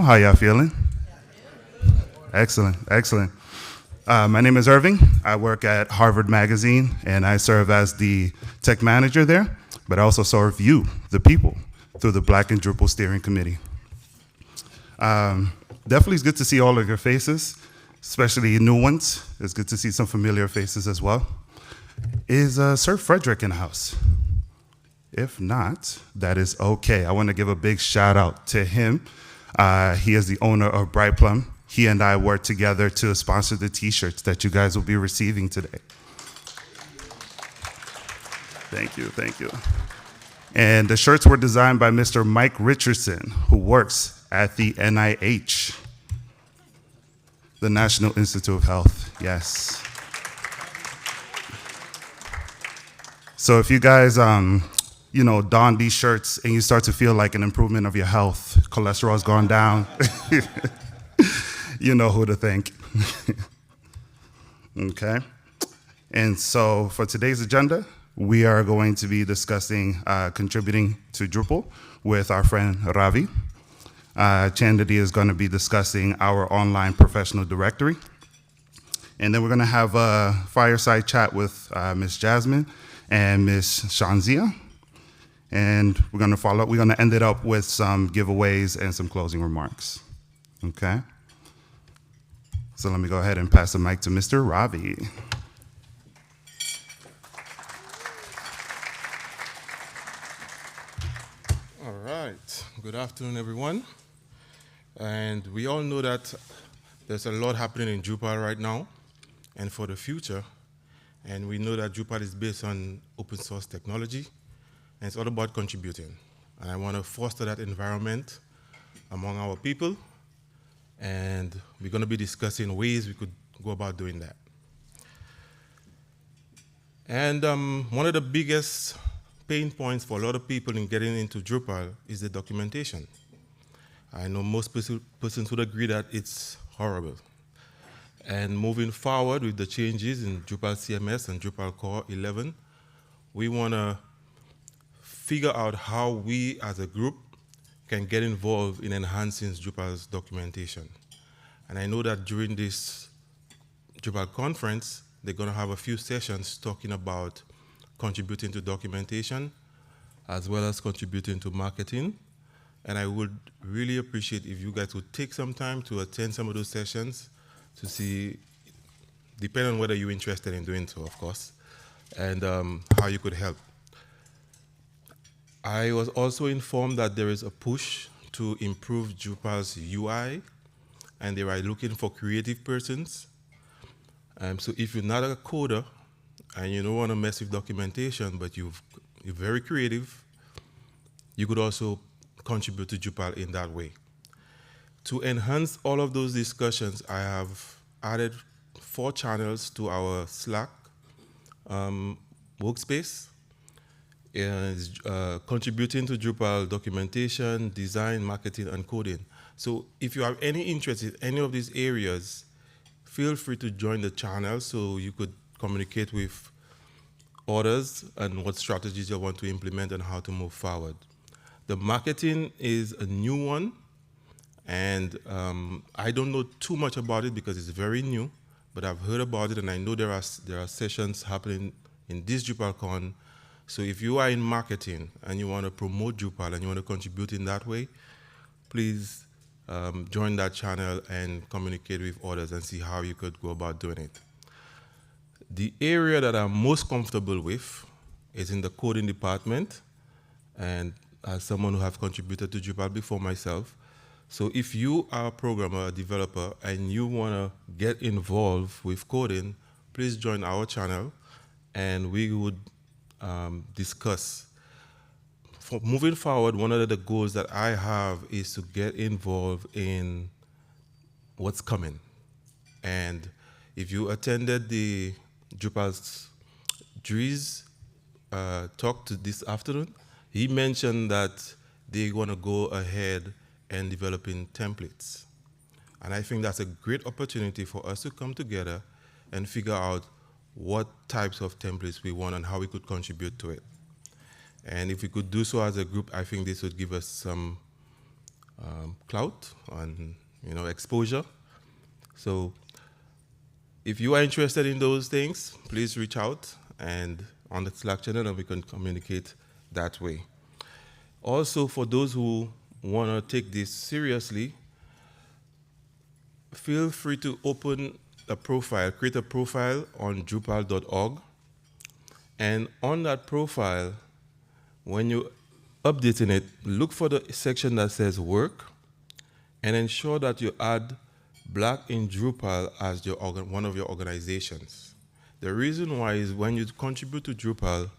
How y'all feeling? Excellent, excellent. My name is Irving. I work at Harvard Magazine, and I serve as the tech manager there, but I also serve you, the people, through the Black and Drupal Steering Committee. Definitely it's good to see all of your faces, especially new ones. It's good to see some familiar faces as well. Is Sir Frederick in the house? If not, that is okay. I want to give a big shout out to him. He is the owner of Bright Plum. He and I worked together to sponsor the t-shirts that you guys will be receiving today. Thank you, thank you. And the shirts were designed by Mr. Mike Richardson, who works at the NIH, the National Institute of Health, yes. So if you guys, don these shirts and you start to feel like an improvement of your health, cholesterol's gone down, you know who to thank. Okay. And so for today's agenda, we are going to be discussing contributing to Drupal with our friend Ravi. Chandadi is going to be discussing our online professional directory. And then we're going to have a fireside chat with Ms. Jasmine and Ms. Shanzia. And we're going to follow up. We're going to end it up with some giveaways and some closing remarks. Okay? So let me go ahead and pass the mic to Mr. Ravi. All right. Good afternoon, everyone. And we all know that there's a lot happening in Drupal right now and for the future. And we know that Drupal is based on open source technology, and it's all about contributing. And I want to foster that environment among our people. And we're going to be discussing ways we could go about doing that. And one of the biggest pain points for a lot of people in getting into Drupal is the documentation. I know most persons would agree that it's horrible. And moving forward with the changes in Drupal CMS and Drupal Core 11, we want to figure out how we as a group can get involved in enhancing Drupal's documentation. And I know that during this Drupal conference, they're going to have a few sessions talking about contributing to documentation, as well as contributing to marketing. And I would really appreciate if you guys would take some time to attend some of those sessions to see, depending on whether you're interested in doing so, of course, and how you could help. I was also informed that there is a push to improve Drupal's UI, and they are looking for creative persons. So if you're not a coder and you don't want to mess with documentation, but you're very creative, you could also contribute to Drupal in that way. To enhance all of those discussions, I have added 4 channels to our Slack workspace. Is contributing to Drupal documentation, design, marketing, and coding. So if you have any interest in any of these areas, feel free to join the channel so you could communicate with others and what strategies you want to implement and how to move forward. The marketing is a new one, and I don't know too much about it because it's very new, but I've heard about it, and I know there are sessions happening in this DrupalCon. So if you are in marketing and you want to promote Drupal and you want to contribute in that way, please join that channel and communicate with others and see how you could go about doing it. The area that I'm most comfortable with is in the coding department, and as someone who have contributed to Drupal before myself. So if you are a programmer, a developer, and you want to get involved with coding, please join our channel, and we would discuss. For moving forward, one of the goals that I have is to get involved in what's coming. And if you attended the Drupal's Dries talk this afternoon, he mentioned that they want to go ahead and developing templates. And I think that's a great opportunity for us to come together and figure out what types of templates we want and how we could contribute to it. And if we could do so as a group, I think this would give us some clout, on exposure. So if you are interested in those things, please reach out and on the Slack channel, and we can communicate that way. Also, for those who want to take this seriously, feel free to open a profile, create a profile on Drupal.org. And on that profile, when you're updating it, look for the section that says work and ensure that you add Black in Drupal as one of your organizations. The reason why is when you contribute to Drupal,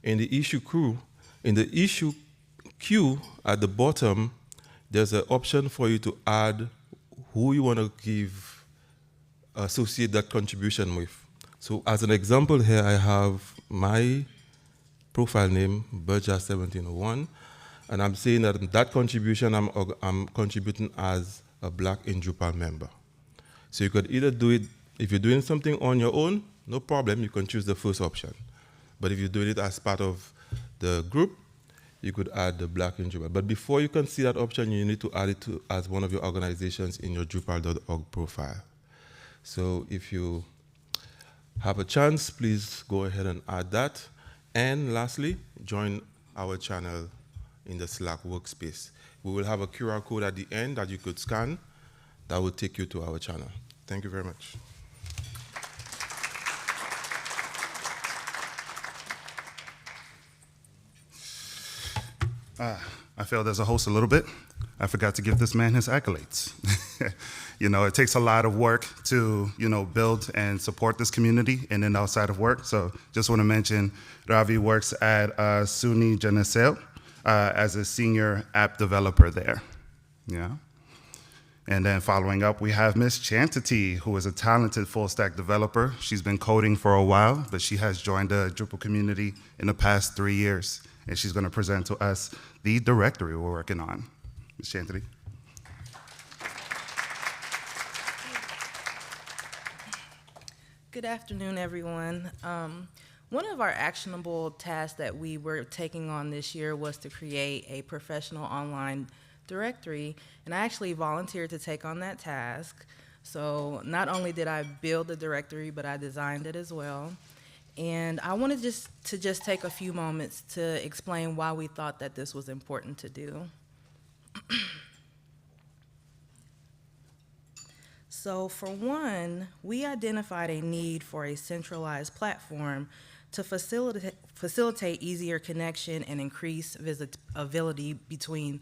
in the issue queue at the bottom, there's an option for you to add who you want to associate that contribution with. So as an example here, I have my profile name, Burja1701, and I'm saying that contribution I'm contributing as a Black in Drupal member. So you could either do it, if you're doing something on your own, no problem, you can choose the first option. But if you're doing it as part of the group, you could add the Black in Drupal. But before you can see that option, you need to add it as one of your organizations in your Drupal.org profile. So if you have a chance, please go ahead and add that. And lastly, join our channel in the Slack workspace. We will have a QR code at the end that you could scan that will take you to our channel. Thank you very much. I failed as a host a little bit. I forgot to give this man his accolades. It takes a lot of work to, build and support this community in and outside of work. So just want to mention, Ravi works at SUNY Geneseo as a senior app developer there. Yeah. And then following up, we have Miss Chantity, who is a talented full-stack developer. She's been coding for a while, but she has joined the Drupal community in the past 3 years. And she's going to present to us the directory we're working on. Ms. Chantity. Good afternoon, everyone. One of our actionable tasks that we were taking on this year was to create a professional online directory, and I actually volunteered to take on that task. So not only did I build the directory, but I designed it as well. And I wanted to just take a few moments to explain why we thought that this was important to do. So for one, we identified a need for a centralized platform to facilitate easier connection and increase visibility between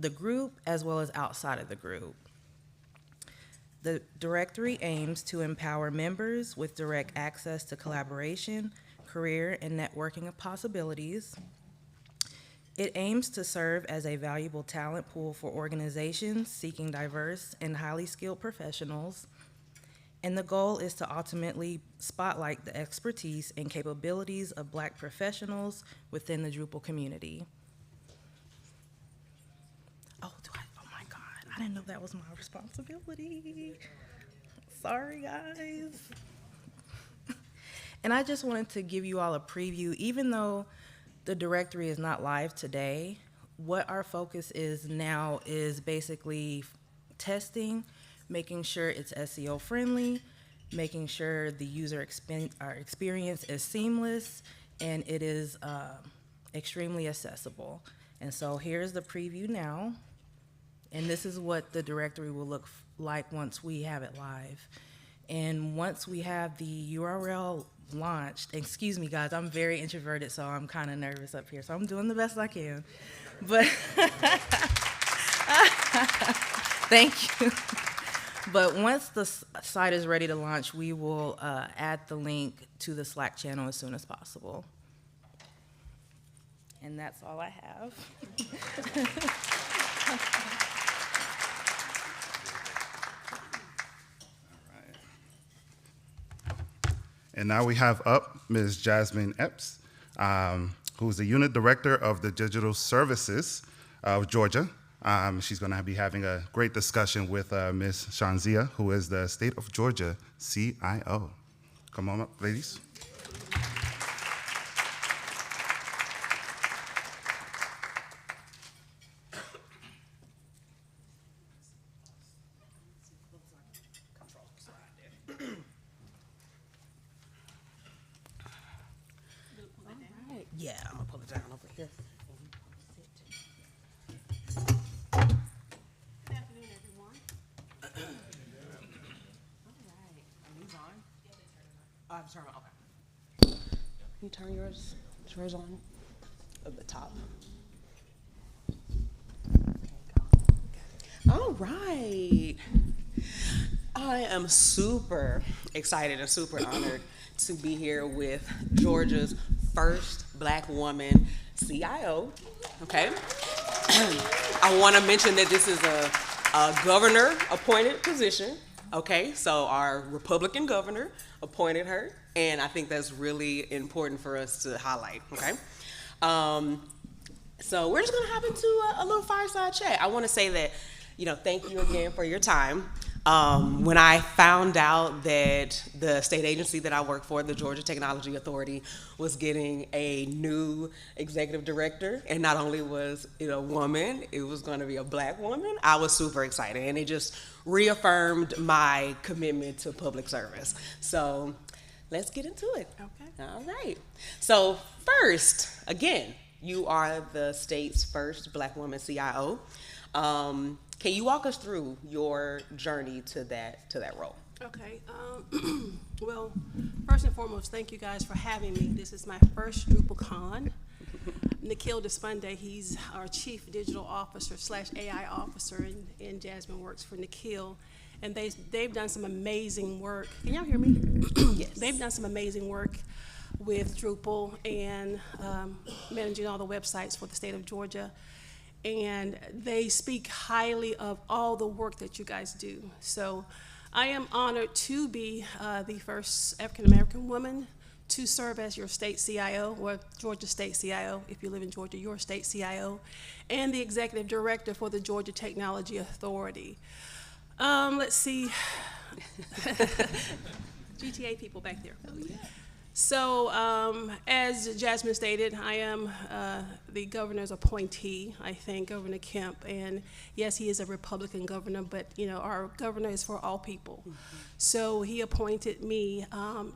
the group as well as outside of the group. The directory aims to empower members with direct access to collaboration, career, and networking possibilities. It aims to serve as a valuable talent pool for organizations seeking diverse and highly skilled professionals. And the goal is to ultimately spotlight the expertise and capabilities of Black professionals within the Drupal community. I didn't know that was my responsibility. Sorry, guys. And I just wanted to give you all a preview. Even though the directory is not live today, what our focus is now is basically testing, making sure it's SEO friendly, making sure the user experience is seamless, and it is extremely accessible. And so here's the preview now. And this is what the directory will look like once we have it live. And once we have the URL launched, excuse me guys, I'm very introverted, so I'm kind of nervous up here. So I'm doing the best I can. But thank you. But once the site is ready to launch, we will add the link to the Slack channel as soon as possible. And that's all I have. And now we have up Ms. Jasmine Epps, who's the unit director of the Digital Services of Georgia. She's going to be having a great discussion with Ms. Shanzia, who is the State of Georgia CIO. Come on up, ladies. Yeah, I'm gonna pull it down over here. Good afternoon, everyone. All right, are these on? Oh, I have to turn them on, okay. Can you turn yours on at the top? All right. I am super excited and super honored to be here with Georgia's first Black woman CIO, okay? I want to mention that this is a governor-appointed position, okay? So our Republican governor appointed her, and I think that's really important for us to highlight, okay? So we're just gonna hop into a little fireside chat. I want to say that, thank you again for your time. When I found out that the state agency that I work for, the Georgia Technology Authority, was getting a new executive director, and not only was it a woman, it was going to be a Black woman, I was super excited, and it just reaffirmed my commitment to public service. So let's get into it. Okay. All right. So first, again, you are the state's first Black woman CIO. Can you walk us through your journey to that role? Okay. Well, first and foremost, thank you guys for having me. This is my first DrupalCon. Nikhil Despande, he's our Chief Digital Officer / AI Officer, and Jasmine works for Nikhil. And they've done some amazing work. Can y'all hear me? Yes. They've done some amazing work with Drupal and managing all the websites for the state of Georgia. And they speak highly of all the work that you guys do. So I am honored to be the first African-American woman to serve as your state CIO, or Georgia State CIO, if you live in Georgia, your state CIO, and the executive director for the Georgia Technology Authority. Let's see. GTA people back there. Oh, yeah. So, as Jasmine stated, I am the governor's appointee. I thank Governor Kemp, and yes, he is a Republican governor, but our governor is for all people. Mm-hmm. So he appointed me,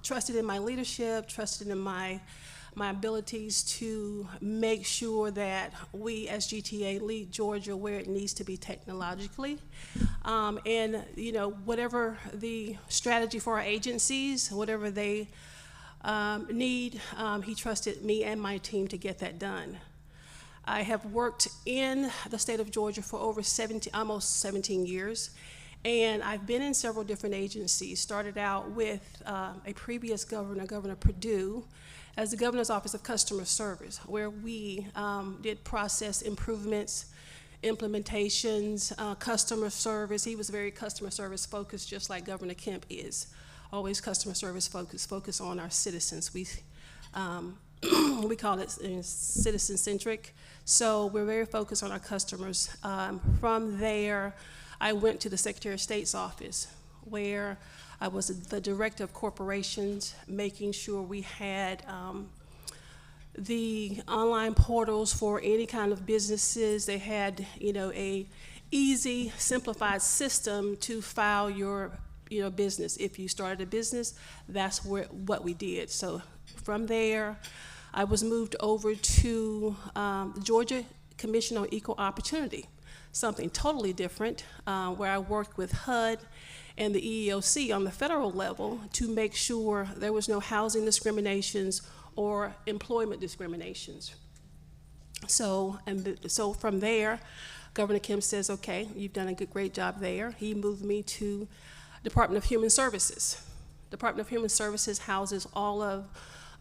trusted in my leadership, trusted in my abilities to make sure that we as GTA lead Georgia where it needs to be technologically. And whatever the strategy for our agencies, whatever they need, he trusted me and my team to get that done. I have worked in the state of Georgia for over almost 17 years, and I've been in several different agencies. Started out with a previous governor, Governor Perdue, as the Governor's Office of Customer Service, where we did process improvements, implementations, customer service. He was very customer service focused, just like Governor Kemp is. Always customer service focus on our citizens. We call it citizen-centric. So we're very focused on our customers. From there, I went to the Secretary of State's office, where I was the director of corporations, making sure we had the online portals for any kind of businesses. They had, a easy, simplified system to file your business. If you started a business, that's what we did. So from there, I was moved over to the Georgia Commission on Equal Opportunity, something totally different, where I worked with HUD and the EEOC on the federal level to make sure there was no housing discriminations or employment discriminations. So from there, Governor Kemp says, okay, you've done a great job there. He moved me to Department of Human Services. Department of Human Services houses all of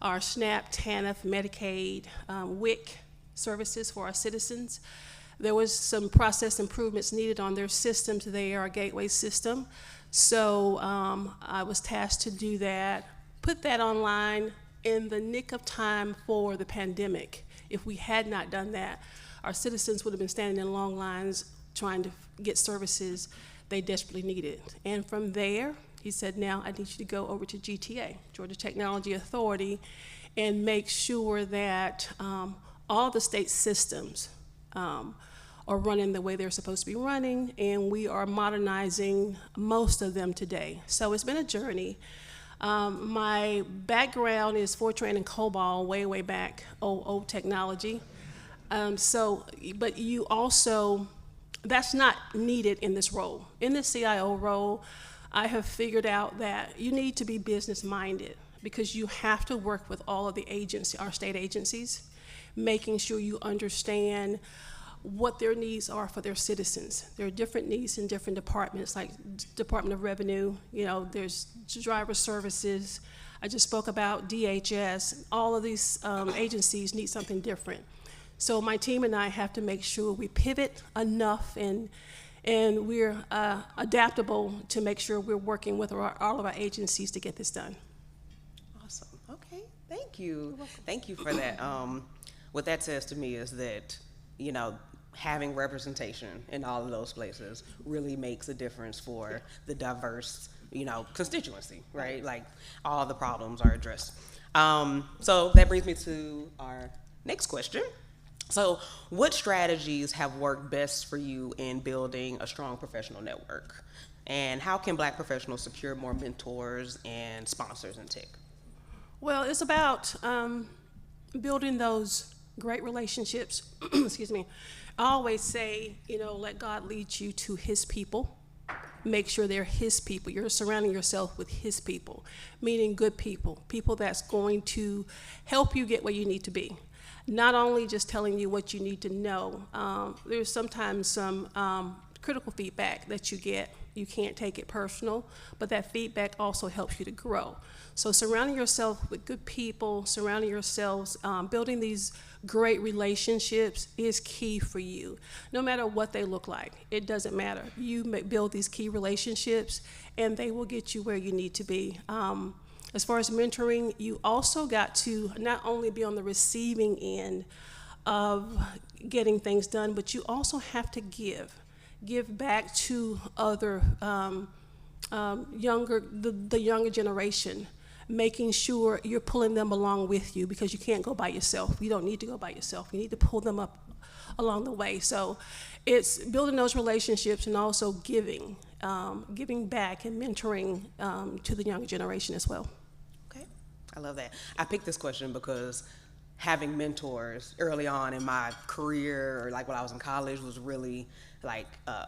our SNAP, TANF, Medicaid, WIC services for our citizens. There was some process improvements needed on their systems there, our gateway system. So I was tasked to do that, put that online in the nick of time for the pandemic. If we had not done that, our citizens would have been standing in long lines trying to get services they desperately needed. And from there, he said, now I need you to go over to GTA, Georgia Technology Authority, and make sure that all the state systems are running the way they're supposed to be running, and we are modernizing most of them today. So it's been a journey. My background is Fortran and COBOL, way back, old technology. But you also, that's not needed in this role. In the CIO role, I have figured out that you need to be business minded because you have to work with all of the agencies, our state agencies, making sure you understand what their needs are for their citizens. There are different needs in different departments, like Department of Revenue, there's driver services. I just spoke about DHS. All of these agencies need something different. So my team and I have to make sure we pivot enough and we're adaptable to make sure we're working with all of our agencies to get this done. Awesome. Okay. Thank you. Thank you for that. What that says to me is that, having representation in all of those places really makes a difference for the diverse, constituency, right? Like all the problems are addressed. So that brings me to our next question. So what strategies have worked best for you in building a strong professional network? And how can Black professionals secure more mentors and sponsors in tech? Well, it's about building those great relationships. Excuse me. I always say, let God lead you to his people. Make sure they're his people. You're surrounding yourself with his people, meaning good people, people that's going to help you get where you need to be. Not only just telling you what you need to know. There's sometimes some critical feedback that you get. You can't take it personal, but that feedback also helps you to grow. So surrounding yourself with good people, surrounding yourselves, building these great relationships is key for you. No matter what they look like, it doesn't matter. You build these key relationships and they will get you where you need to be. As far as mentoring, you also got to not only be on the receiving end of getting things done, but you also have to give back to other the younger generation, making sure you're pulling them along with you because you can't go by yourself. You don't need to go by yourself. You need to pull them up along the way. So it's building those relationships and also giving back and mentoring to the younger generation as well. Okay, I love that. I picked this question because having mentors early on in my career, or like when I was in college, was really like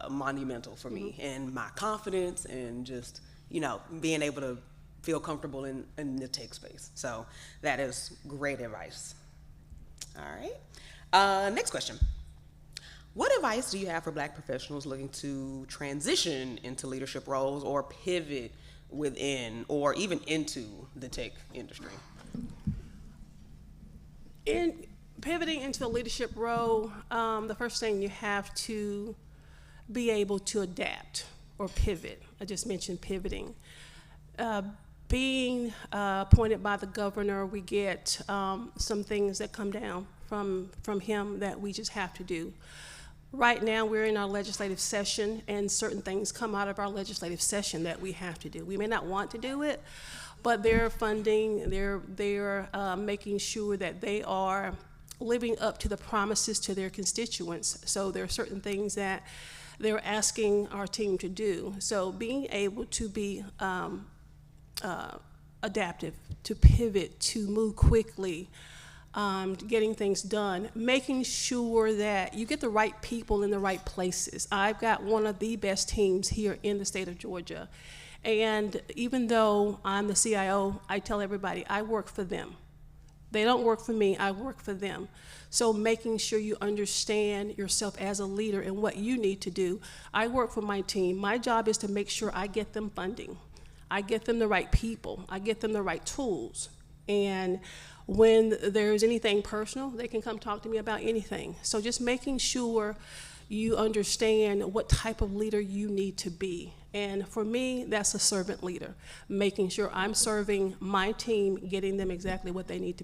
monumental for me and my confidence and just, being able to feel comfortable in the tech space. So that is great advice. All right. Next question. What advice do you have for Black professionals looking to transition into leadership roles or pivot within or even into the tech industry? In pivoting into a leadership role, the first thing you have to be able to adapt or pivot. I just mentioned pivoting. Being appointed by the governor, we get some things that come down from him that we just have to do. Right now, we're in our legislative session, and certain things come out of our legislative session that we have to do. We may not want to do it, but they're funding, they're making sure that they are living up to the promises to their constituents. So there are certain things that they're asking our team to do. So being able to be adaptive, to pivot, to move quickly, getting things done, making sure that you get the right people in the right places. I've got one of the best teams here in the state of Georgia. And even though I'm the CIO, I tell everybody I work for them. They don't work for me, I work for them. So making sure you understand yourself as a leader and what you need to do. I work for my team. My job is to make sure I get them funding. I get them the right people. I get them the right tools. And when there's anything personal, they can come talk to me about anything. So just making sure you understand what type of leader you need to be. And for me, that's a servant leader, making sure I'm serving my team, getting them exactly what they need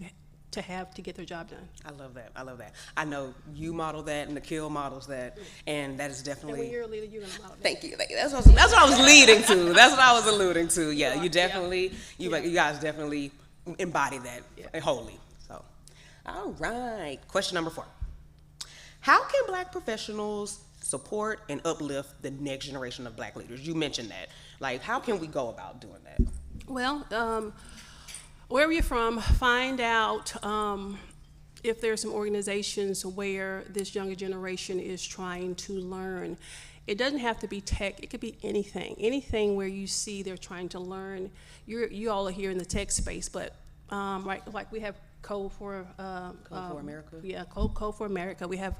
to have to get their job done. I love that. I love that. I know you model that, and Nikhil models that, and that is definitely. And when you're a leader, you're gonna model that. Thank you. That's what I was leading to. That's what I was alluding to. Yeah, you definitely, you guys definitely embody that wholly. So, all right. Question number 4. How can Black professionals support and uplift the next generation of Black leaders? You mentioned that. Like, how can we go about doing that? Well, wherever you're from, find out if there's some organizations where this younger generation is trying to learn. It doesn't have to be tech. It could be anything where you see they're trying to learn. You all are here in the tech space, but right, like we have Code for America. Yeah, Code for America. We have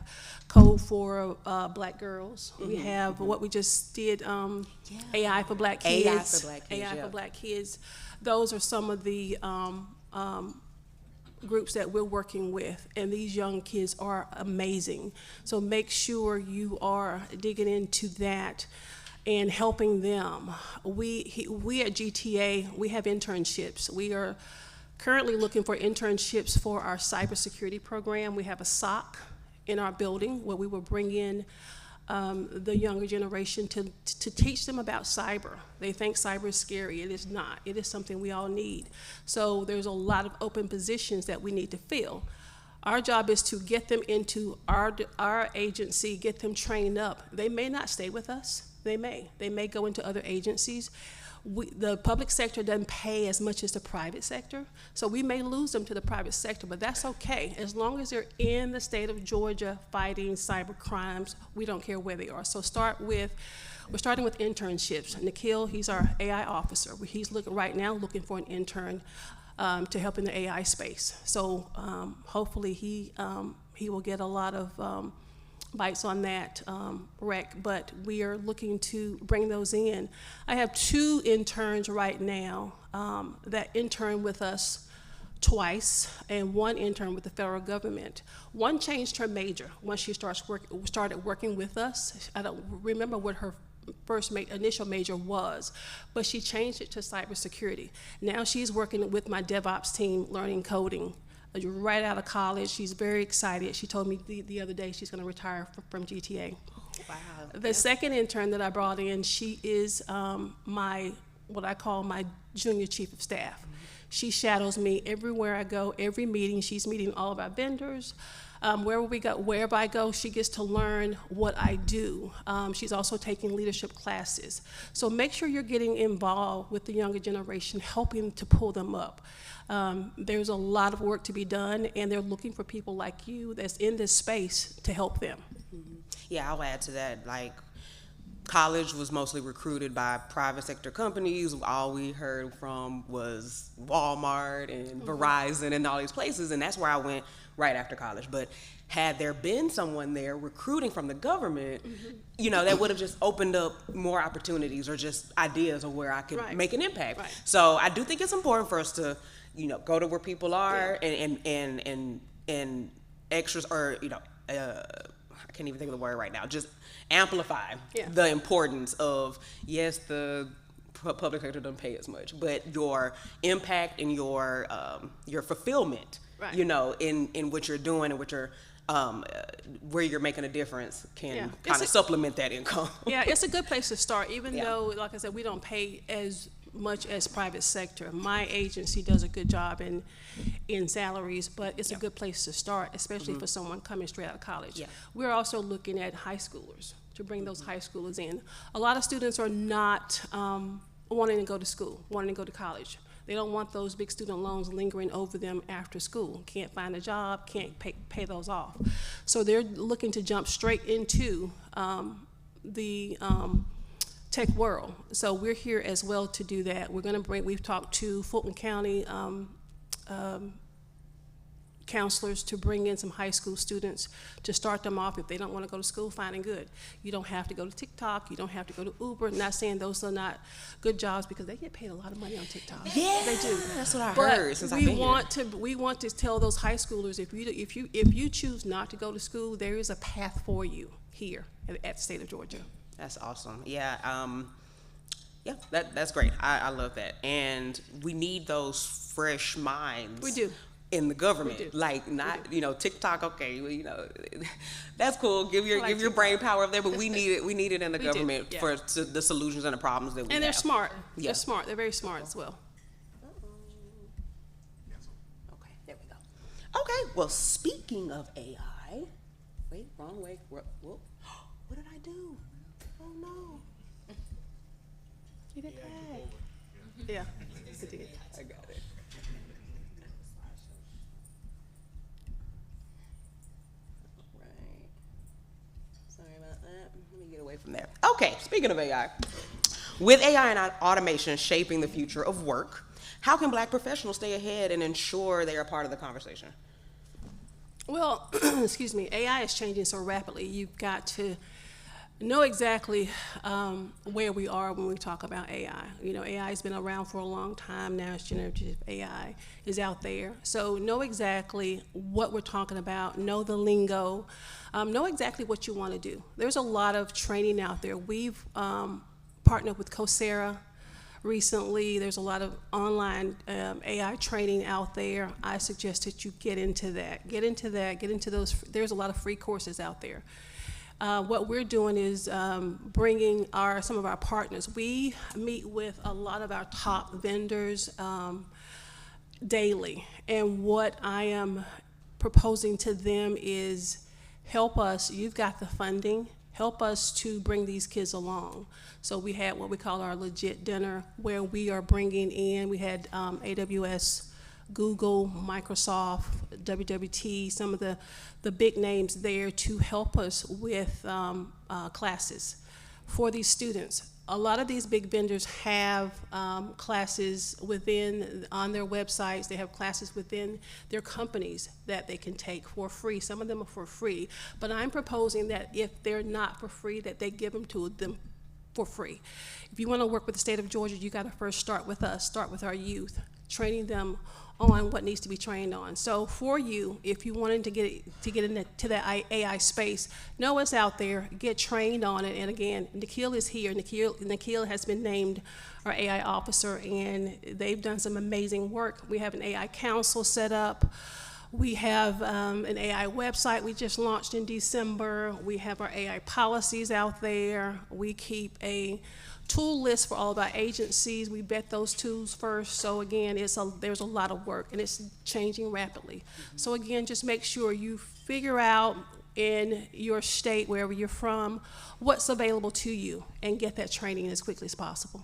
Code for Black girls. We have what we just did, AI for Black kids. AI for Black kids. AI for Black kids. Those are some of the groups that we're working with, and these young kids are amazing. So make sure you are digging into that and helping them. We at GTA, we have internships. We are currently looking for internships for our cybersecurity program. We have a SOC in our building where we will bring in the younger generation to teach them about cyber. They think cyber is scary. It is not. It is something we all need. So there's a lot of open positions that we need to fill. Our job is to get them into our agency, get them trained up. They may not stay with us. They may go into other agencies. The public sector doesn't pay as much as the private sector, so we may lose them to the private sector, but that's okay. As long as they're in the state of Georgia fighting cyber crimes, we don't care where they are. So we're starting with internships. Nikhil, he's our AI officer. He's looking for an intern to help in the AI space. So hopefully he will get a lot of bites on that rec, but we are looking to bring those in. I have 2 interns right now that intern with us twice, and 1 intern with the federal government. One changed her major once she started working with us. I don't remember what her initial major was, but she changed it to cybersecurity. Now she's working with my DevOps team, learning coding. Right out of college. She's very excited. She told me the other day she's going to retire from GTA. Wow. The second intern that I brought in, she is what I call my junior chief of staff. She shadows me everywhere I go, every meeting. She's meeting all of our vendors. Wherever I go, she gets to learn what I do. She's also taking leadership classes. So make sure you're getting involved with the younger generation, helping to pull them up. There's a lot of work to be done, and they're looking for people like you that's in this space to help them. Yeah, I'll add to that. Like, college was mostly recruited by private sector companies. All we heard from was Walmart and Verizon and all these places, and that's where I went right after college. But had there been someone there recruiting from the government, that would have just opened up more opportunities or just ideas of where I could make an impact. Right. So I do think it's important for us to, go to where people are and extras, or I can't even think of the word right now. Just amplify the importance of, yes, the public sector doesn't pay as much, but your impact and your fulfillment, in what you're doing and what you're where you're making a difference can kind of supplement that income. Yeah, it's a good place to start, even though, like I said, we don't pay as much as private sector. My agency does a good job in salaries, but it's a good place to start, especially for someone coming straight out of college. Yeah. We're also looking at high schoolers, to bring those high schoolers in. A lot of students are not wanting to go to school, wanting to go to college. They don't want those big student loans lingering over them after school. Can't find a job, can't pay those off. So they're looking to jump straight into the tech world. So we're here as well to do that. We've talked to Fulton County counselors to bring in some high school students to start them off. If they don't want to go to school, fine and good. You don't have to go to TikTok. You don't have to go to Uber. Not saying those are not good jobs, because they get paid a lot of money on TikTok. Yeah, they do. That's what I heard since I've been here. We want to tell those high schoolers, if you choose not to go to school, there is a path for you here at the state of Georgia. That's awesome. Yeah. That's great. I love that. And we need those fresh minds. We do. In the government, like not TikTok. Okay, well, that's cool. Give your brain power up there, but we need it. We need it in the government for the solutions and the problems that we have. And they're smart. Yeah. They're smart. They're very smart as well. Okay, there we go. Okay, well, speaking of AI, wait, wrong way. What did I do? Oh no! You did that. Yeah, it did. I got it. Right. Sorry about that. Let me get away from there. Okay, speaking of AI. With AI and automation shaping the future of work, how can Black professionals stay ahead and ensure they are part of the conversation? Well, excuse me, AI is changing so rapidly. You've got to know exactly where we are when we talk about AI. You know, AI has been around for a long time now. It's generative AI is out there. So know exactly what we're talking about, know the lingo, know exactly what you want to do. There's a lot of training out there. We've partnered with Coursera recently. There's a lot of online AI training out there. I suggest that you get into that. Get into those. There's a lot of free courses out there. What we're doing is bringing some of our partners. We meet with a lot of our top vendors daily, and what I am proposing to them is help us. You've got the funding. Help us to bring these kids along. So we had what we call our legit dinner, where we are bringing in. We had AWS, Google, Microsoft, WWT, some of the big names there to help us with classes for these students. A lot of these big vendors have classes on their websites. They have classes within their companies that they can take for free. Some of them are for free, but I'm proposing that if they're not for free, that they give them to them for free. If you want to work with the state of Georgia, you got to first start with us, start with our youth, training them on what needs to be trained on. So for you, if you wanted to get into that AI space, know what's out there, get trained on it. And again, Nikhil is here. Nikhil has been named our AI officer, and they've done some amazing work. We have an AI council set up. We have an AI website we just launched in December. We have our AI policies out there. We keep a tool list for all of our agencies. We vet those tools first. So again, there's a lot of work, and it's changing rapidly. So again, just make sure you figure out in your state, wherever you're from, what's available to you, and get that training as quickly as possible.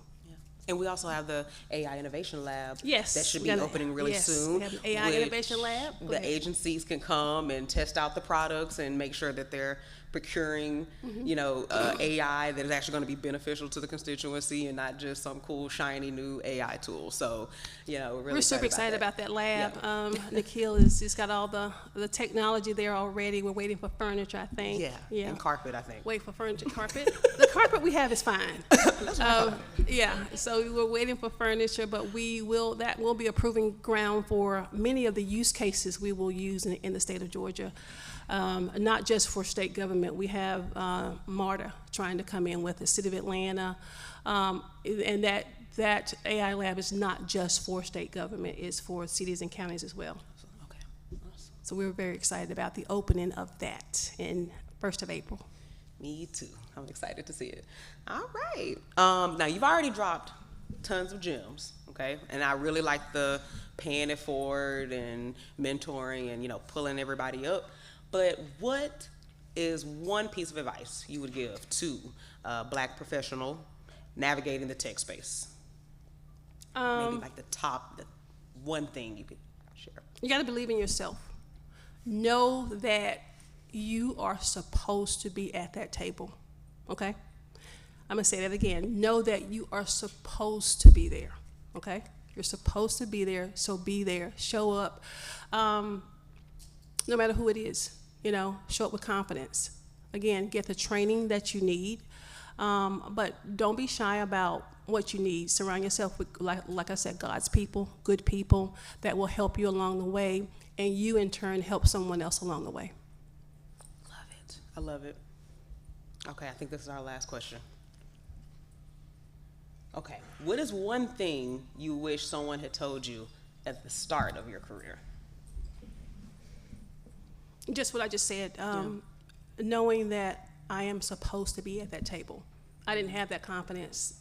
And we also have the AI Innovation Lab. Yes. That should be opening really soon. We have an AI Innovation Lab. The agencies can come and test out the products and make sure that they're procuring, AI that is actually going to be beneficial to the constituency and not just some cool, shiny new AI tool. So, we're super excited about that lab. Yeah. Nikhil has got all the technology there already. We're waiting for furniture, I think. Yeah. And carpet, I think. Wait for furniture, carpet. The carpet we have is fine. Yeah. So we're waiting for furniture, but that will be a proving ground for many of the use cases we will use in the state of Georgia. Not just for state government. We have MARTA trying to come in with the city of Atlanta, and that AI lab is not just for state government, it's for cities and counties as well. Okay. Awesome. So we're very excited about the opening of that in 1st of April. Me too. I'm excited to see it. All right. Now, you've already dropped tons of gems, okay? And I really like the paying it forward and mentoring and, pulling everybody up. But what is one piece of advice you would give to a Black professional navigating the tech space? Maybe like the one thing you could share. You got to believe in yourself. Know that you are supposed to be at that table, okay? I'm going to say that again. Know that you are supposed to be there, okay? You're supposed to be there, so be there. Show up. No matter who it is, show up with confidence. Again, get the training that you need, but don't be shy about what you need. Surround yourself with, like I said, God's people, good people that will help you along the way, and you in turn help someone else along the way. Love it. I love it. Okay, I think this is our last question. Okay, what is one thing you wish someone had told you at the start of your career? Just what I just said, knowing that I am supposed to be at that table. I didn't have that confidence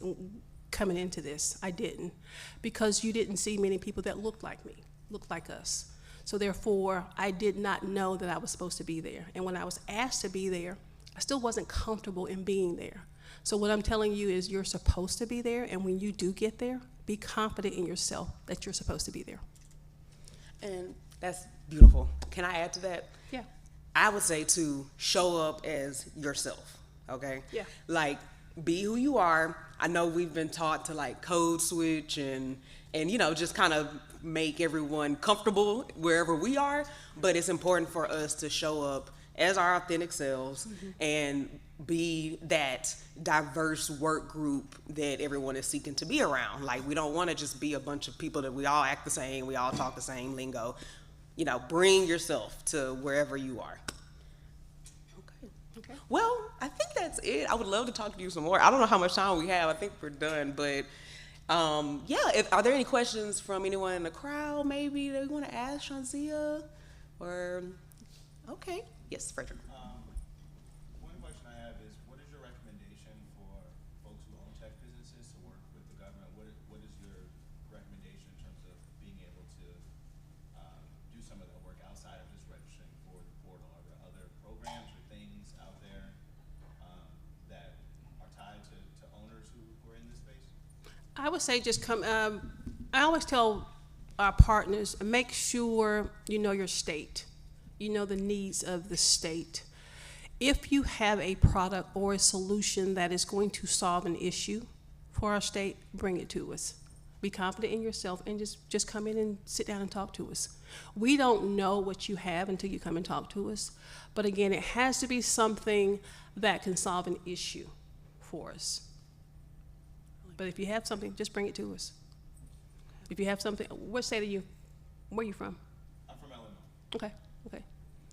coming into this. I didn't, because you didn't see many people that looked like me, looked like us. So therefore, I did not know that I was supposed to be there. And when I was asked to be there, I still wasn't comfortable in being there. So what I'm telling you is you're supposed to be there, and when you do get there, Be confident in yourself that you're supposed to be there. And that's beautiful. Can I add to that? Yeah. I would say to show up as yourself, okay? Yeah. Like, be who you are. I know we've been taught to like code switch and you know, just kind of make everyone comfortable wherever we are, but it's important for us to show up as our authentic selves and be that diverse work group that everyone is seeking to be around. Like, we don't want to just be a bunch of people that we all act the same, we all talk the same lingo. You know, bring yourself to wherever you are. Okay. Well, I think that's it. I would love to talk to you some more. I don't know how much time we have. I think we're done, but yeah, are there any questions from anyone in the crowd maybe that we want to ask Shanzia? Or, okay. Yes, Frederick. One question I have is, what is your recommendation for folks who own tech businesses to work with the government? What is your recommendation in terms of being able to do some of the work outside of just registering for the portal? Are there other programs or things out there that are tied to owners who are in this space? I would say just come, I always tell our partners, make sure you know your state. You know the needs of the state. If you have a product or a solution that is going to solve an issue for our state, bring it to us. Be confident in yourself and just come in and sit down and talk to us. We don't know what you have until you come and talk to us. But again, it has to be something that can solve an issue for us. But if you have something, just bring it to us. If you have something, what state are you? Where are you from? I'm from Illinois. Okay. Okay.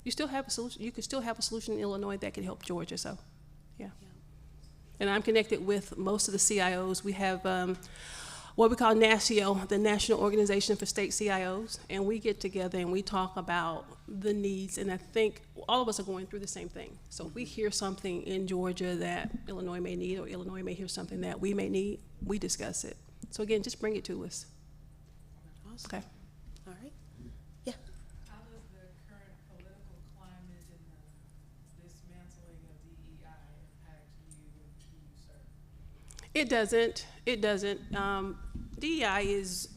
You still have a solution. You can still have a solution in Illinois that can help Georgia. So, yeah. And I'm connected with most of the CIOs. We have what we call NASCIO, the National Organization for State CIOs, and we get together and we talk about the needs. And I think all of us are going through the same thing. So if we hear something in Georgia that Illinois may need, or Illinois may hear something that we may need, we discuss it. So again, just bring it to us. Awesome. Okay. All right. Yeah. How does the current political climate and the dismantling of DEI impact you and who you serve? It doesn't. It doesn't. DEI is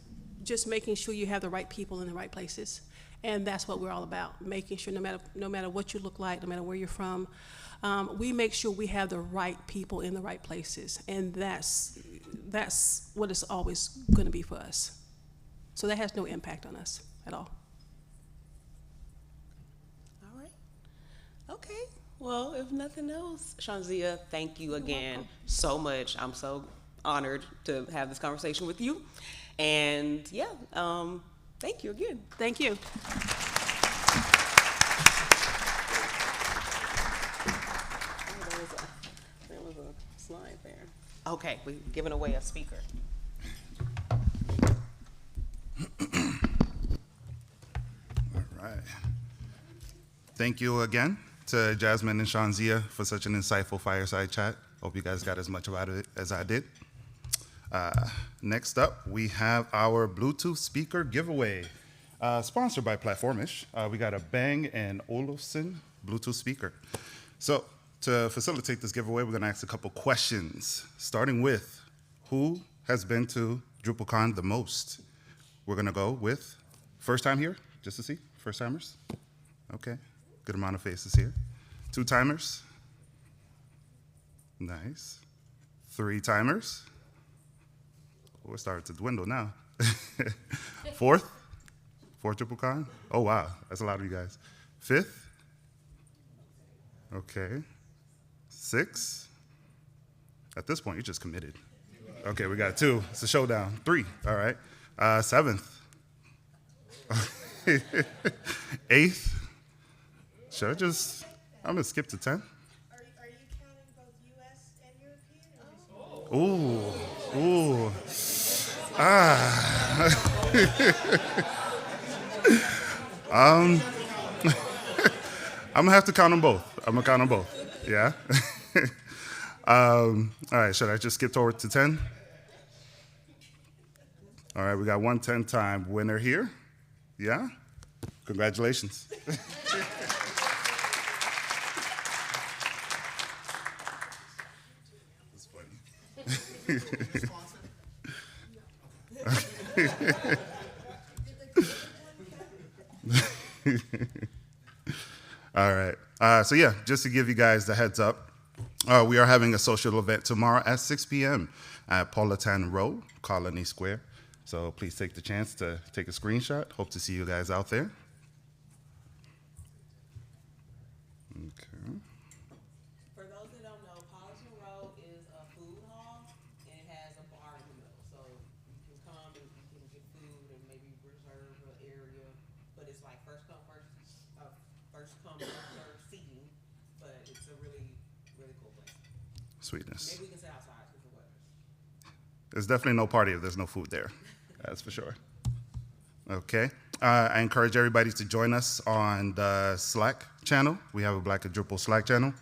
just making sure you have the right people in the right places, and that's what we're all about. Making sure no matter what you look like, no matter where you're from, we make sure we have the right people in the right places, and that's what it's always going to be for us. So that has no impact on us at all. All right. Okay. Well, if nothing else, Shanzia, thank you again so much. I'm so honored to have this conversation with you. And yeah, thank you again. Thank you. There was a slide there. Okay, we're giving away a speaker. All right. Thank you again to Jasmine and Shanzia for such an insightful fireside chat. Hope you guys got as much out of it as I did. Next up, we have our Bluetooth speaker giveaway, sponsored by Platformish. We got a Bang & Olufsen Bluetooth speaker. So to facilitate this giveaway, we're going to ask a couple questions, starting with who has been to DrupalCon the most? We're going to go with first time here, just to see, first timers. Okay, good amount of faces here. Two timers. Nice. Three timers. We're starting to dwindle now. Fourth DrupalCon. Oh wow, that's a lot of you guys. Fifth. Okay. Six. At this point, you're just committed. Okay, we got two. It's a showdown. Three. All right. Seventh. Eighth. Should I just? I'm gonna skip to 10. Are you counting both U.S. and European? Ooh. Ooh. I'm gonna have to count them both. I'm gonna count them both. Yeah. All right. Should I just skip forward to 10? All right. We got one 10-time winner here. Yeah. Congratulations. That's funny. All right. So yeah, just to give you guys the heads up, we are having a social event tomorrow at 6 p.m. at Paulatan Road, Colony Square. So please take the chance to take a screenshot. Hope to see you guys out there. Okay. For those that don't know, Politan Road is a food hall, and it has a bar in the middle. So you can come and you can get food and maybe reserve an area, but it's like first come, first served seating. But it's a really, really cool place. Sweetness. Maybe we can sit outside for the weather. There's definitely no party if there's no food there. That's for sure. Okay. I encourage everybody to join us on the Slack channel. We have a Black and Drupal Slack channel.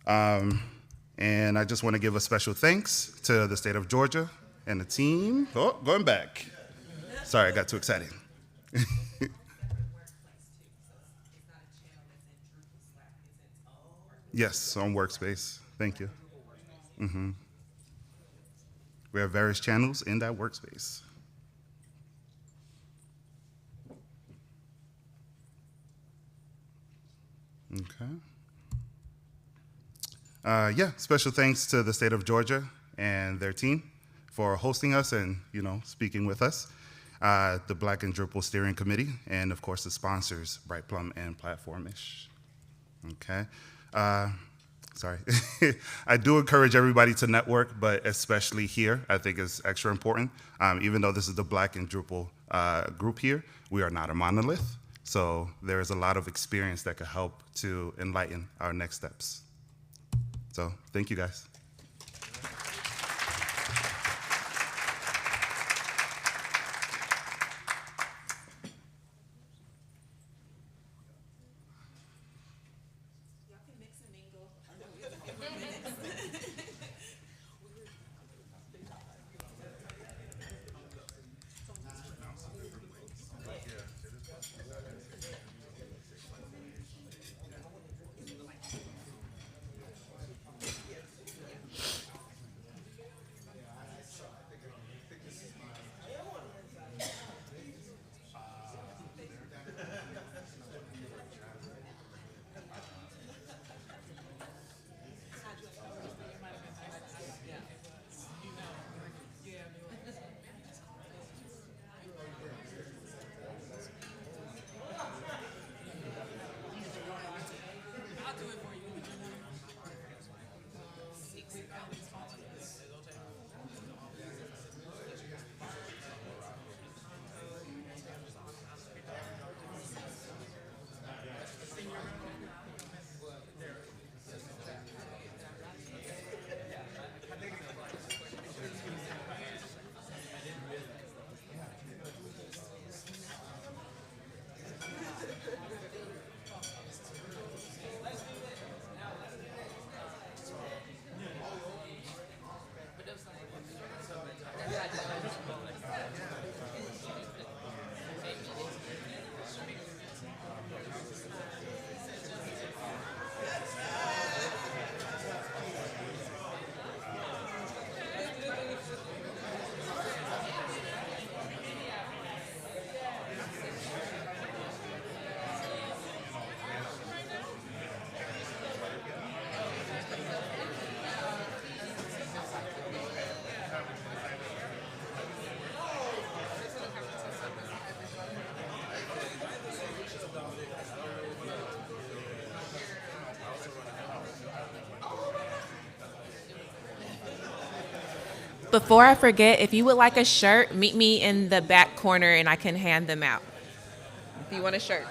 And I just want to give a special thanks to the state of Georgia and the team. Oh, going back. Sorry, I got too excited. Yes, on Workspace. Thank you. We have various channels in that workspace. Okay. Yeah, special thanks to the state of Georgia and their team for hosting us and, speaking with us. The Black and Drupal Steering Committee, and of course the sponsors, Bright Plum and Platformish. Okay. Sorry. I do encourage everybody to network, but especially here, I think is extra important. Even though this is the Black and Drupal group here, we are not a monolith. So there is a lot of experience that could help to enlighten our next steps. So thank you, guys. Before I forget, if you would like a shirt, meet me in the back corner and I can hand them out. If you want a shirt.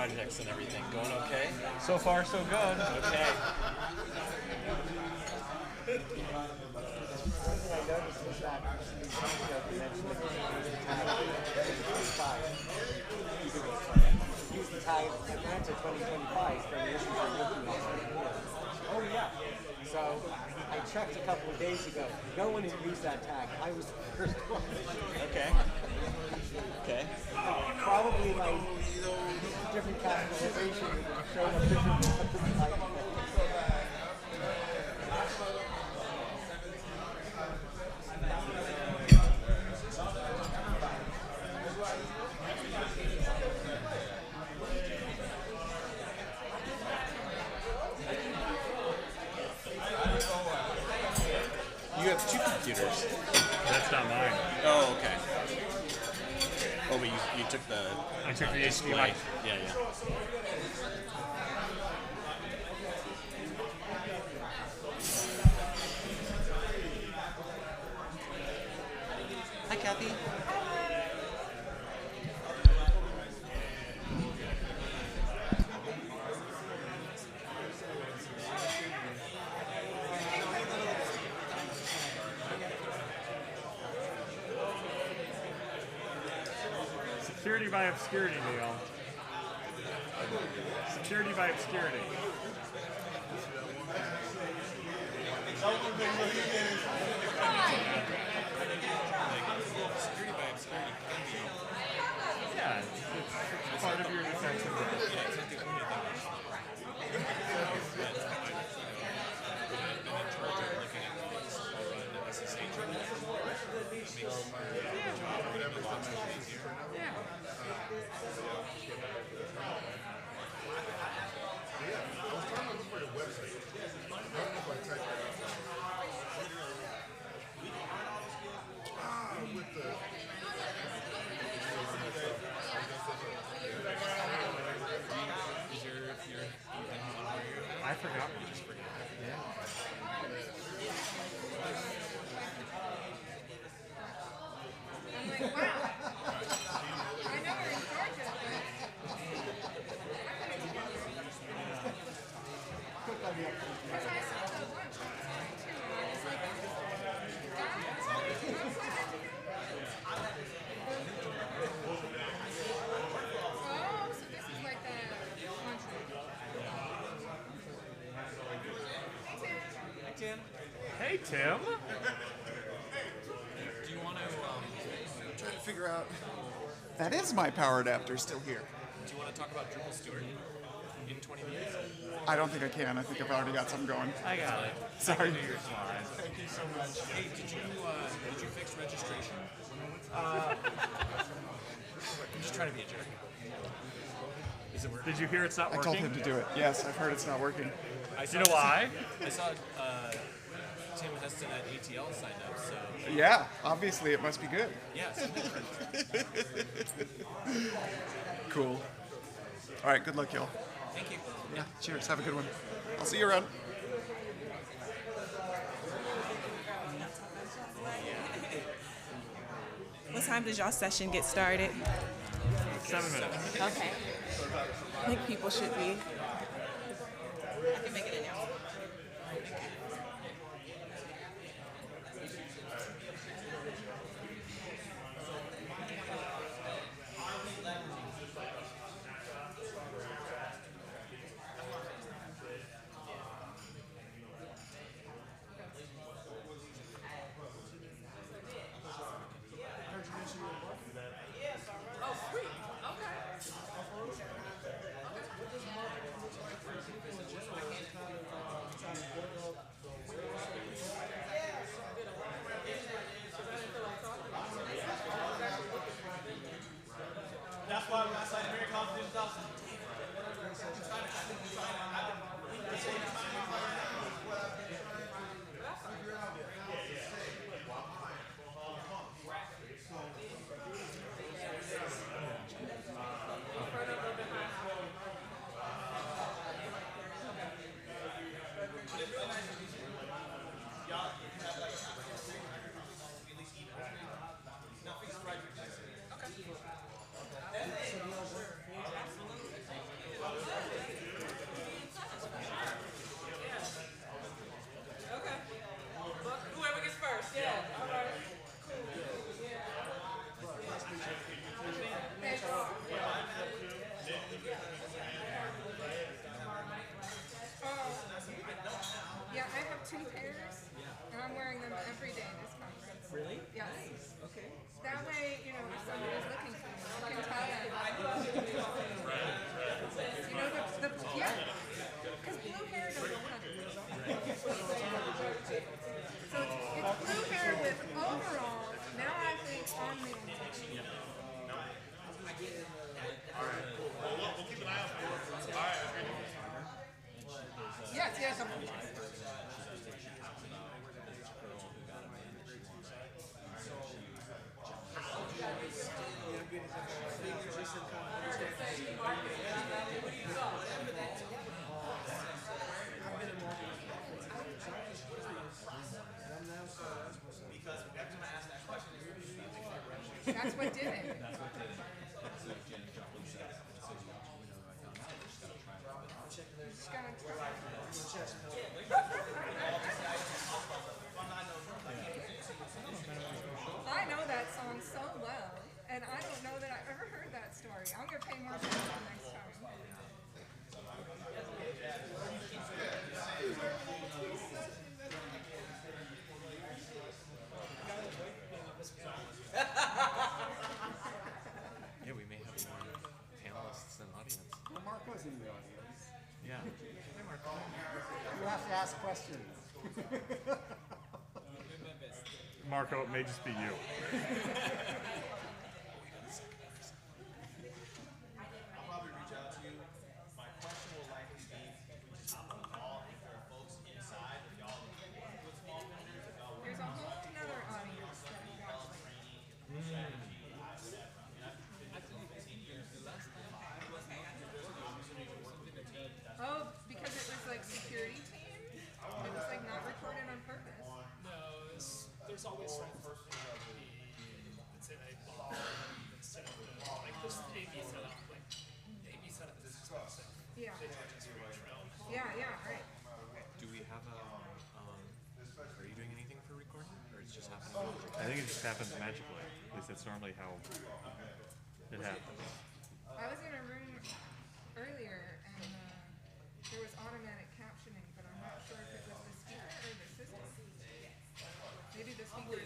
projects and everything? Going okay? So far, so good. Okay. Use the tag Atlanta 2025 for the issues we're working on. Oh yeah. So I checked a couple of days ago. No one had used that tag. I was the first one. Okay. Okay. Probably like different capitalization showing up different like. You have two computers. That's not mine. Oh, okay. Oh, but you took the. I took the display. HDMI. Yeah, yeah. Hi, Kathy. Security by obscurity, Neil. Security by obscurity. Yeah, it's part of your defensive. I forgot. Hey, Tim. Do you want to try to figure out? That is my power adapter still here. Do you want to talk about Drupal Steward in 20 minutes? I don't think I can. I think I've already got something going. I got it. Sorry. I can do your slides. Thank you so much. Hey, did you fix registration? Uh, I'm just trying to be a jerk. Is it working? Did you hear it's not I working? told him to do it. Yes, I've heard it's not working. You know why? I saw Tim Heston at ATL signed up, so Yeah, obviously it must be good. yeah. So Cool. All right, good luck, y'all. thank you. Yeah, cheers. Have a good one. I'll see you around. What time does y'all session get started? 7 minutes. Okay. I think people should be. I can make it announcement. Oh, sweet. Okay. That's why when I signed the American Constitution, Yes, yes. That's what did it. Just gotta try. I know that song so well, and I don't know that I've ever heard that story. I'm gonna pay more attention next time. Yeah, we may have more panelists than audience. Well, Marco's in the audience. Yeah. Hey, Marco. You have to ask questions. Marco, it may just be you. I'll probably reach out to you. My question will likely be, if we just hop on the call, if there are folks inside, if y'all work with small vendors, if y'all work There's a whole nother audience that we watch. strategy, whatever. I mean, I've been doing 15 years. The last time Oh, because it was like security team? It was like not recorded on purpose. No, there's always sort of let's say a bar that's set up like this AV setup, like AV setup is expensive. Yeah. They charge us for each round. Yeah, right. Do we have a, are you doing anything for recording? Or it's just happening? I think it just happens magically. At least that's normally how it happens. I was in a room earlier and there was automatic captioning, but I'm not sure if it was the speaker or the system. Maybe the speaker.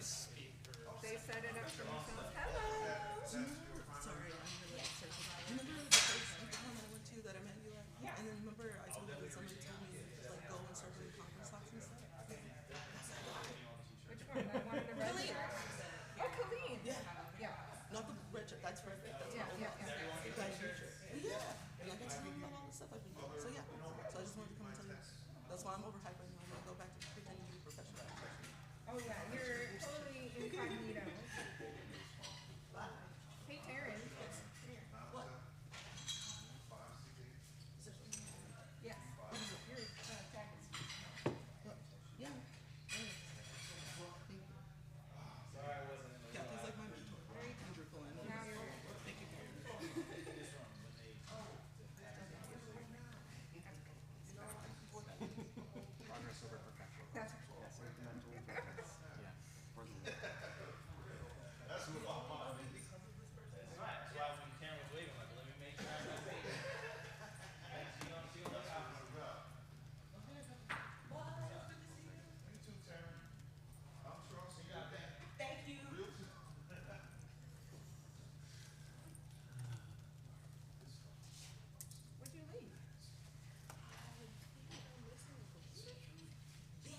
They set it up for themselves. Hello! Sorry, I'm really upset. Remember the first one I went to that I met you at? Yeah. And then remember I told you that somebody told me to like go and start doing conference talks and stuff? Which one? That one in the red shirt? Oh, Colleen! Yeah. Not the red shirt, that's perfect. That's Yeah. The guy's shirt. Yeah. And I got to tell him about all the stuff I've been doing. So yeah. So I just wanted to come and tell you. That's why I'm overhyped right now. I'm gonna go back to pretending to be professional. Oh yeah, you're totally incognito. Hey, Taryn. What? Yes. Your jacket. Yeah. Sorry, I wasn't in the Kathy's like my mentor. In Drupal and Now you're. thank you. Progress over perfection. That's Yes, incremental improvements. Yeah. That's what I'm on. That's right. That's why when the camera's waving, like, let me make sure I'm not waving. You don't see what's happening. You too, Taryn. I'm sure I'll see you again. Thank you. Would you leave? Yes.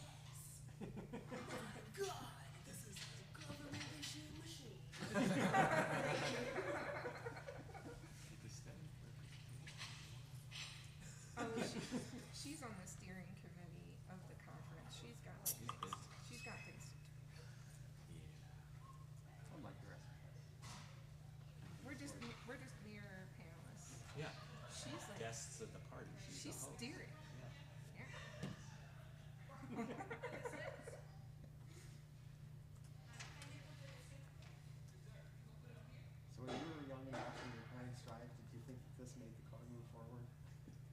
God, this is the government issue machine. Oh, she's on the steering committee of the conference. She's got things to do. Unlike the rest. We're just mere panelists. Yeah. She's like Guests at the party. she's the host. steering. Yeah. So when you were young and watching your parents drive, did you think that this made the car move forward?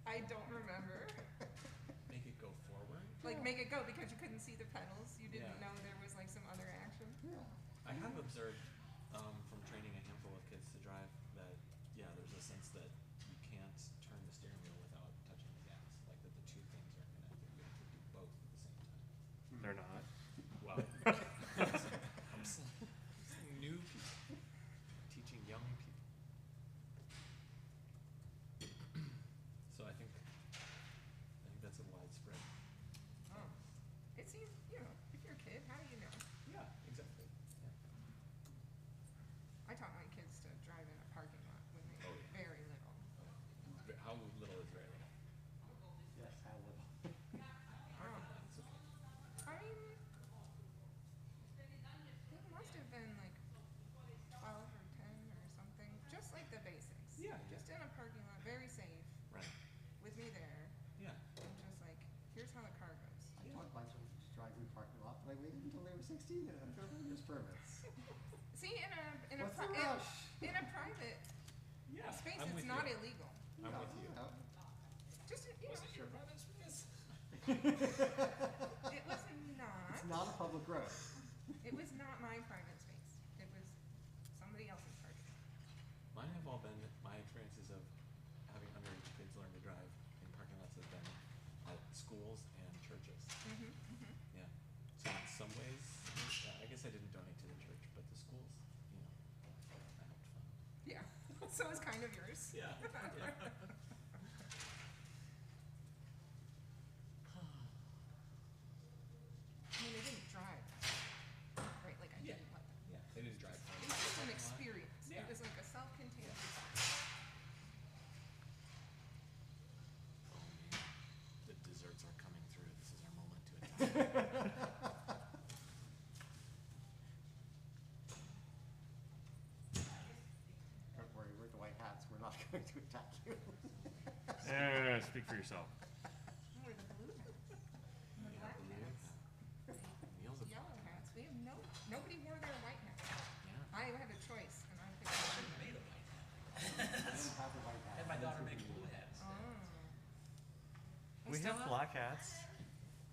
I don't remember. Make it go forward? Like make it go because you couldn't see the pedals. You didn't Yeah. know there was like some other action. Yeah. I have observed from training a handful of kids to drive that, yeah, there's a sense that you can't turn the steering wheel without touching the gas. Like that the two things are connected. You have to do both at the same time. They're not. Well, I'm saying new people, teaching young people. So I think that's a widespread. Oh. It seems, if you're a kid, how do you know? Yeah, exactly. Yeah. drive in a parking lot when they were very little. How little is very little? Yes, how little? I mean, it must have been like 12 or 10 or something, just like the basics. Yeah. Just in a parking lot, very safe, Right. with me there, Yeah. and just like, here's how the car goes. I taught my children to drive in parking lot, but I waited until they were 16 and had their learner's permits. See, in a What's the rush? in a private Yeah, space, I'm it's with not you. illegal. I'm with you. Just you know, Sure. it was not. It's not a public road. It was not my private space. It was somebody else's parking lot. Mine have all been, my experiences of having underage kids learn to drive in parking lots have been at schools and churches. Yeah. So in some ways, I guess I didn't donate to the church, but the schools, you know, I helped fund. Yeah. So it's kind of yours. Yeah. I mean, I didn't drive, right? Like I didn't let them. Yeah, they didn't drive. It was just an experience. It was like a self-contained experience. The desserts are coming through. This is our moment to attack. Don't worry, we're the white hats. We're not going to attack you. No, speak for yourself. We're the blue hats. The black hats. Meals of Yellow hats. We have nobody wore their white hats. Yeah. I had a choice, and I picked the blue hat. I don't have the white hat. And my daughter makes blue hats. We have black hats.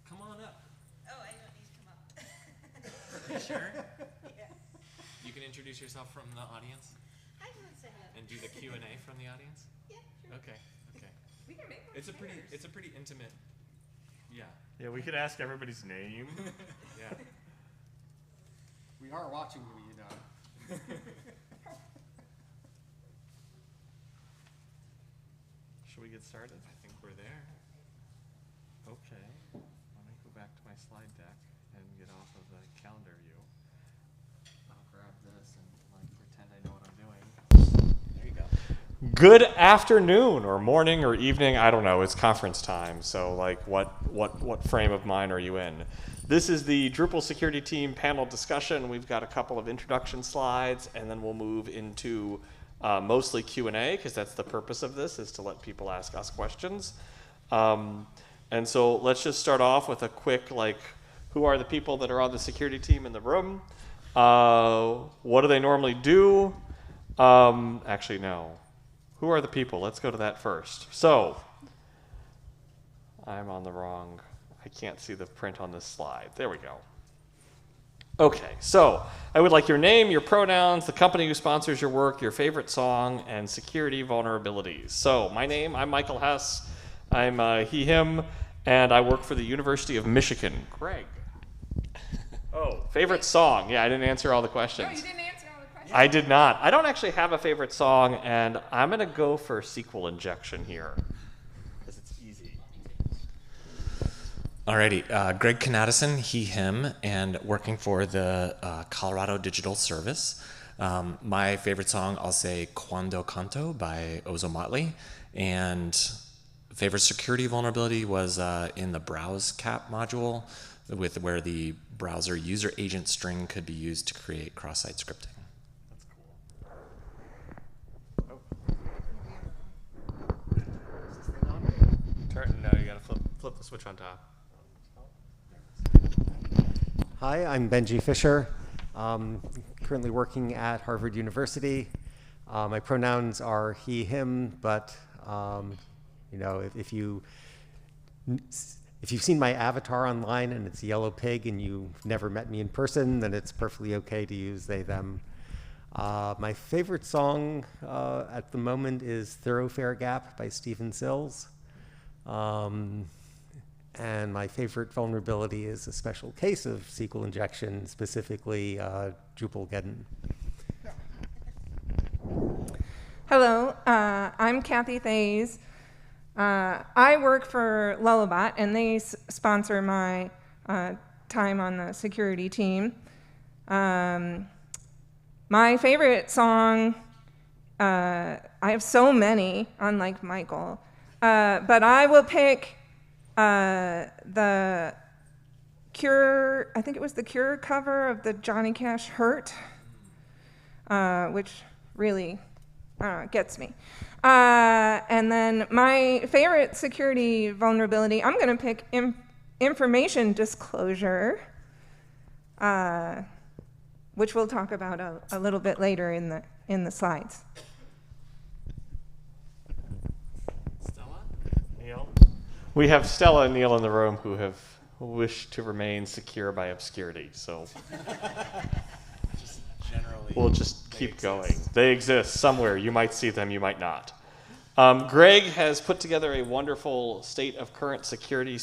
Come on up. Oh, I don't need to come up. Are you sure? Yeah. You can introduce yourself from the audience I just want to say hello. and do the Q&A from the audience? Yeah, sure. Okay, okay. We can make them It's a pretty theirs. intimate, yeah. Yeah, we could ask everybody's name. Yeah. We are watching you, you know. Should we get started? I think we're there. Okay. Let me go back to my slide deck and get off of the calendar view. I'll grab this and like pretend I know what I'm doing. There you go. Good afternoon or morning or evening, I don't know, it's conference time, so like what frame of mind are you in? This is the Drupal security team panel discussion. We've got a couple of introduction slides and then we'll move into mostly Q&A because that's the purpose of this, is to let people ask us questions. And so let's just start off with a quick like, who are the people that are on the security team in the room? What do they normally do? Actually, no. Who are the people? Let's go to that first. So, I'm on the wrong, I can't see the print on this slide. There we go. Okay, so I would like your name, your pronouns, the company who sponsors your work, your favorite song, and security vulnerabilities. So, my name, I'm Michael Hess. I'm he, him, and I work for the University of Michigan. Greg. Oh, favorite song. Yeah, I didn't answer all the questions. No, you didn't answer all the questions. I did not. I don't actually have a favorite song, and I'm going to go for SQL injection here because it's easy. Alrighty, Greg Canadison, he, him, and working for the Colorado Digital Service. My favorite song, I'll say Cuando Canto by Ozo Motley, and favorite security vulnerability was in the browse cap module, with where the browser user agent string could be used to create cross-site scripting. No, you got to flip the switch on top. Hi, I'm Benji Fisher. Currently working at Harvard University. My pronouns are he, him, but you know, if you've seen my avatar online and it's a yellow pig and you've never met me in person, then it's perfectly okay to use they, them. My favorite song at the moment is Thoroughfare Gap by Stephen Sills. And my favorite vulnerability is a special case of SQL injection, specifically Drupal-Geddon. Hello, I'm Kathy Thays. I work for Lullabot, and they sponsor my time on the security team. My favorite song I have so many, unlike Michael. But I will pick the Cure, I think it was the Cure cover of the Johnny Cash Hurt, which really gets me. And then my favorite security vulnerability, I'm going to pick information disclosure, which we'll talk about a little bit later in the slides. Stella? Neil? We have Stella and Neil in the room who have wished to remain secure by obscurity, so Just generally, we'll just they keep exist. going. They exist somewhere. You might see them, you might not. Greg has put together a wonderful state of current security